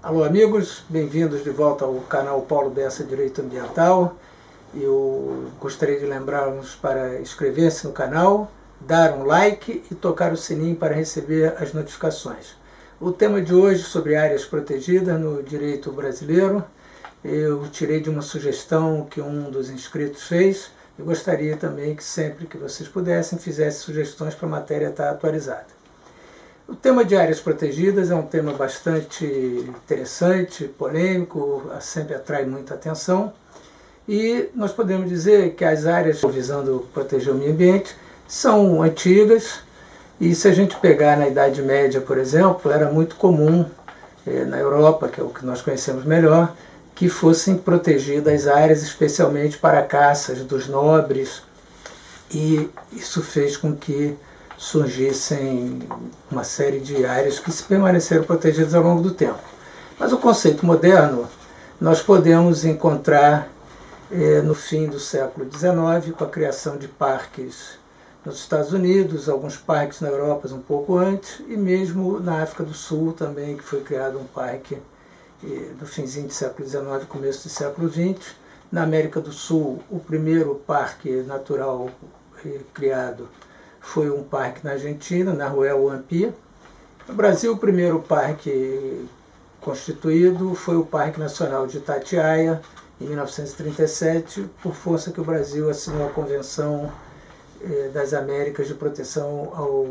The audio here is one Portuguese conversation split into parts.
Alô amigos, bem-vindos de volta ao canal Paulo Bessa Direito Ambiental. Eu gostaria de lembrá-los para inscrever-se no canal, dar um like e tocar o sininho para receber as notificações. O tema de hoje sobre áreas protegidas no direito brasileiro, eu tirei de uma sugestão que um dos inscritos fez e gostaria também que sempre que vocês pudessem fizessem sugestões para a matéria estar atualizada. O tema de áreas protegidas é um tema bastante interessante, polêmico, sempre atrai muita atenção. E nós podemos dizer que as áreas visando proteger o meio ambiente são antigas. E se a gente pegar na Idade Média, por exemplo, era muito comum na Europa, que é o que nós conhecemos melhor, que fossem protegidas áreas especialmente para caças dos nobres. E isso fez com que surgissem uma série de áreas que se permaneceram protegidas ao longo do tempo. Mas o conceito moderno nós podemos encontrar no fim do século XIX, com a criação de parques nos Estados Unidos, alguns parques na Europa um pouco antes, e mesmo na África do Sul também, que foi criado um parque no finzinho do século XIX, começo do século XX. Na América do Sul, o primeiro parque natural criado foi um parque na Argentina, na Ruel Huapi. No Brasil, o primeiro parque constituído foi o Parque Nacional de Itatiaia, em 1937, por força que o Brasil assinou a Convenção das Américas de Proteção ao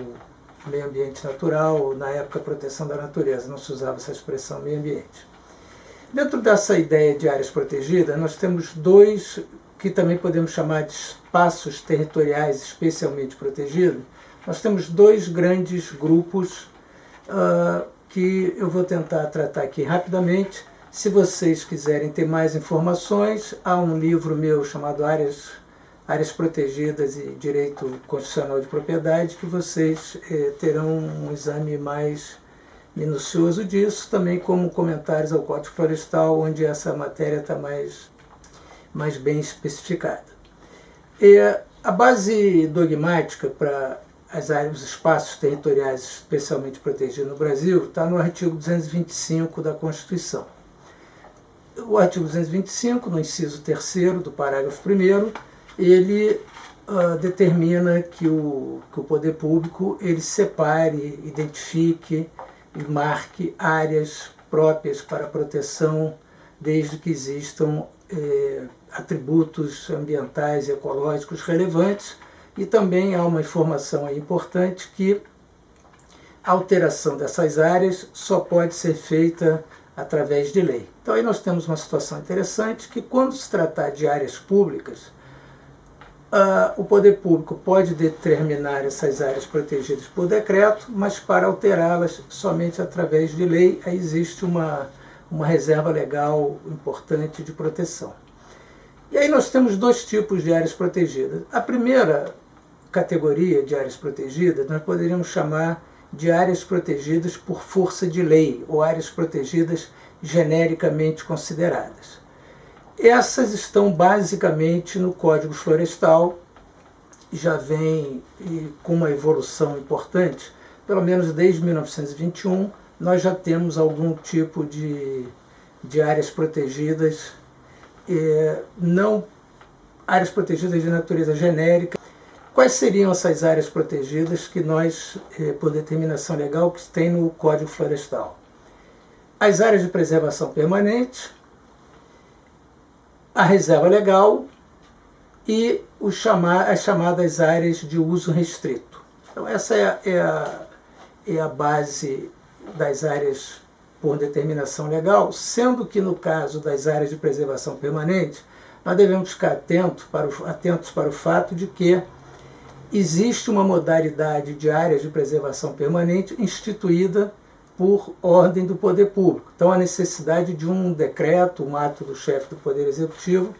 Meio Ambiente Natural, na época, proteção da natureza, não se usava essa expressão meio ambiente. Dentro dessa ideia de áreas protegidas, nós temos dois que também podemos chamar de espaços territoriais especialmente protegidos. Nós temos dois grandes grupos que eu vou tentar tratar aqui rapidamente. Se vocês quiserem ter mais informações, há um livro meu chamado Áreas Protegidas e Direito Constitucional de Propriedade, que vocês terão um exame mais minucioso disso, também como comentários ao Código Florestal, onde essa matéria está mais bem especificada. A base dogmática para as áreas, os espaços territoriais especialmente protegidos no Brasil está no artigo 225 da Constituição. O artigo 225, no inciso 3º do parágrafo 1º, ele determina que o poder público ele separe, identifique e marque áreas próprias para proteção, desde que existam atributos ambientais e ecológicos relevantes. E também há uma informação aí importante que a alteração dessas áreas só pode ser feita através de lei. Então aí nós temos uma situação interessante que, quando se tratar de áreas públicas, o poder público pode determinar essas áreas protegidas por decreto, mas para alterá-las somente através de lei, aí existe uma reserva legal importante de proteção. E aí nós temos dois tipos de áreas protegidas. A primeira categoria de áreas protegidas nós poderíamos chamar de áreas protegidas por força de lei, ou áreas protegidas genericamente consideradas. Essas estão basicamente no Código Florestal, já vem com uma evolução importante, pelo menos desde 1921, nós já temos algum tipo de áreas protegidas, não áreas protegidas de natureza genérica. Quais seriam essas áreas protegidas que nós, por determinação legal, que tem no Código Florestal? As áreas de preservação permanente, a reserva legal e as chamadas áreas de uso restrito. Então essa é a base das áreas por determinação legal, sendo que no caso das áreas de preservação permanente, nós devemos ficar atentos para o fato de que existe uma modalidade de áreas de preservação permanente instituída por ordem do poder público. Então, a necessidade de um decreto, um ato do chefe do Poder Executivo,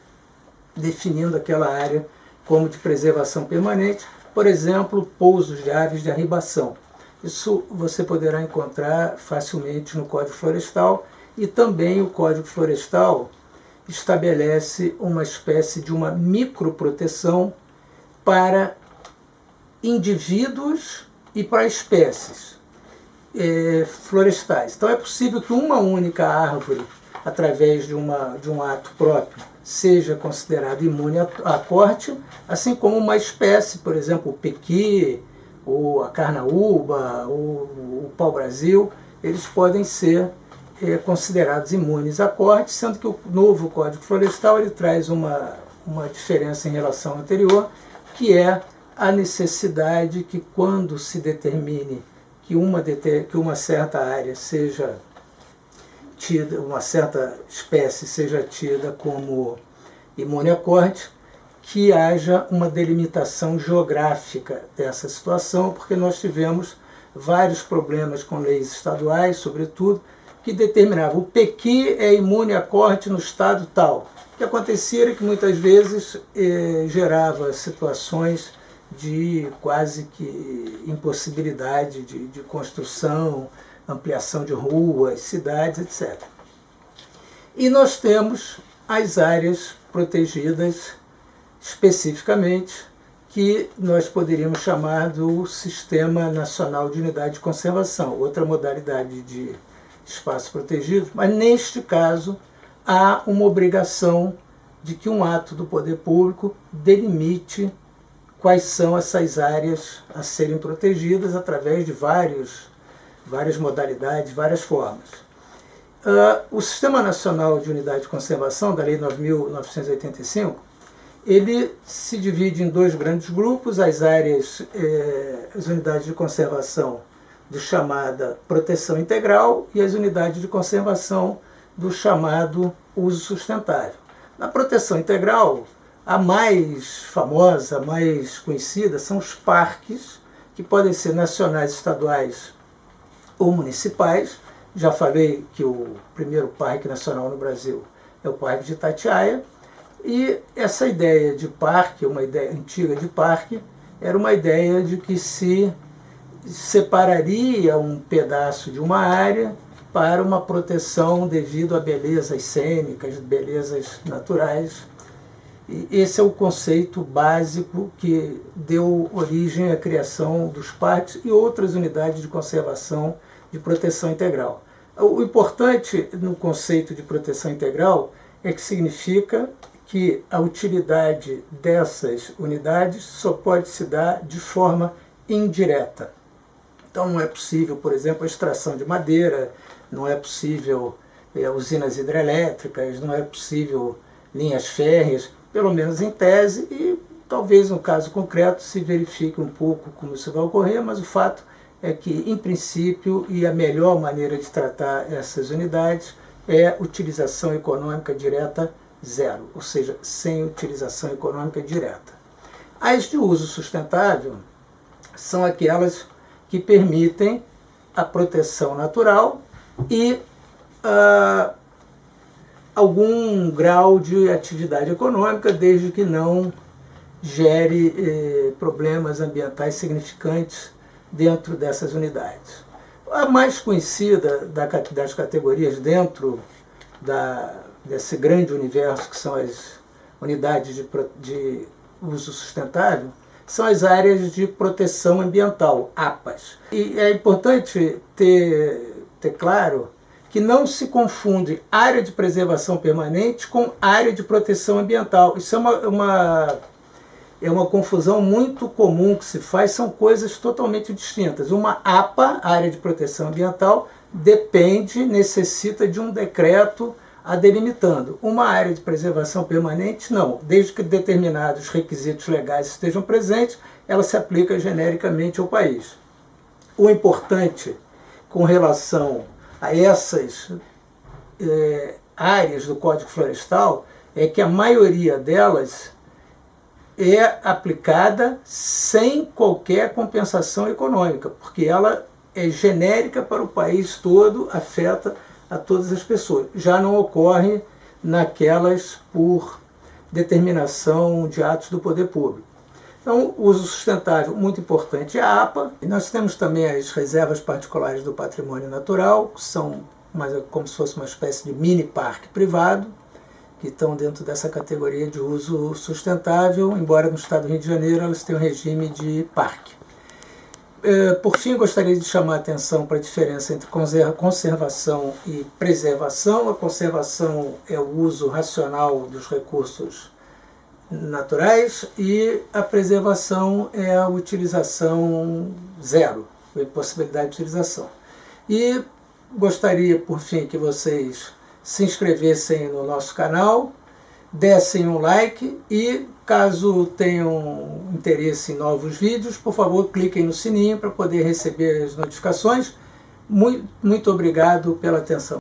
definindo aquela área como de preservação permanente, por exemplo, pousos de aves de arribação. Isso você poderá encontrar facilmente no Código Florestal, e também o Código Florestal estabelece uma espécie de uma microproteção para indivíduos e para espécies. florestais. Então é possível que uma única árvore, através de um ato próprio, seja considerada imune a corte, assim como uma espécie, por exemplo, o pequi, ou a carnaúba, ou o pau-brasil, eles podem ser considerados imunes a corte, sendo que o novo Código Florestal ele traz uma diferença em relação ao anterior, que é a necessidade que quando se determine que uma certa área seja tida, uma certa espécie seja tida como imune a corte, que haja uma delimitação geográfica dessa situação, porque nós tivemos vários problemas com leis estaduais, sobretudo, que determinavam o pequi é imune à corte no estado tal. O que acontecia era que muitas vezes gerava situações de quase que impossibilidade de construção, ampliação de ruas, cidades, etc. E nós temos as áreas protegidas especificamente, que nós poderíamos chamar do Sistema Nacional de Unidade de Conservação, outra modalidade de espaço protegido, mas neste caso há uma obrigação de que um ato do poder público delimite quais são essas áreas a serem protegidas através de várias modalidades, várias formas. O Sistema Nacional de Unidade de Conservação, da Lei 9.985, ele se divide em dois grandes grupos, as unidades de conservação do chamada proteção integral e as unidades de conservação do chamado uso sustentável. Na proteção integral, a mais famosa, a mais conhecida, são os parques, que podem ser nacionais, estaduais ou municipais. Já falei que o primeiro parque nacional no Brasil é o Parque de Itatiaia, e essa ideia de parque, uma ideia antiga de parque, era uma ideia de que se separaria um pedaço de uma área para uma proteção devido a belezas cênicas, belezas naturais. E esse é o conceito básico que deu origem à criação dos parques e outras unidades de conservação de proteção integral. O importante no conceito de proteção integral é que significa que a utilidade dessas unidades só pode se dar de forma indireta. Então não é possível, por exemplo, a extração de madeira, não é possível usinas hidrelétricas, não é possível linhas férreas, pelo menos em tese, e talvez no caso concreto se verifique um pouco como isso vai ocorrer, mas o fato é que, em princípio, e a melhor maneira de tratar essas unidades é utilização econômica direta zero, ou seja, sem utilização econômica direta. As de uso sustentável são aquelas que permitem a proteção natural e algum grau de atividade econômica, desde que não gere problemas ambientais significantes dentro dessas unidades. A mais conhecida das categorias dentro desse grande universo que são as unidades de uso sustentável são as áreas de proteção ambiental, APAs. E é importante ter claro que não se confunde área de preservação permanente com área de proteção ambiental. Isso é uma confusão muito comum que se faz, são coisas totalmente distintas. Uma APA, área de proteção ambiental, necessita de um decreto a delimitando. Uma área de preservação permanente, não. Desde que determinados requisitos legais estejam presentes, ela se aplica genericamente ao país. O importante com relação a essas áreas do Código Florestal é que a maioria delas é aplicada sem qualquer compensação econômica, porque ela é genérica para o país todo, afeta a todas as pessoas. Já não ocorre naquelas por determinação de atos do poder público. Então, o uso sustentável, muito importante, é a APA. E nós temos também as reservas particulares do patrimônio natural, que são como se fosse uma espécie de mini parque privado, que estão dentro dessa categoria de uso sustentável, embora no estado do Rio de Janeiro elas tenham regime de parque. Por fim, gostaria de chamar a atenção para a diferença entre conservação e preservação. A conservação é o uso racional dos recursos naturais e a preservação é a utilização zero, a impossibilidade de utilização. E gostaria, por fim, que vocês se inscrevessem no nosso canal, dessem um like e, caso tenham interesse em novos vídeos, por favor, cliquem no sininho para poder receber as notificações. Muito obrigado pela atenção.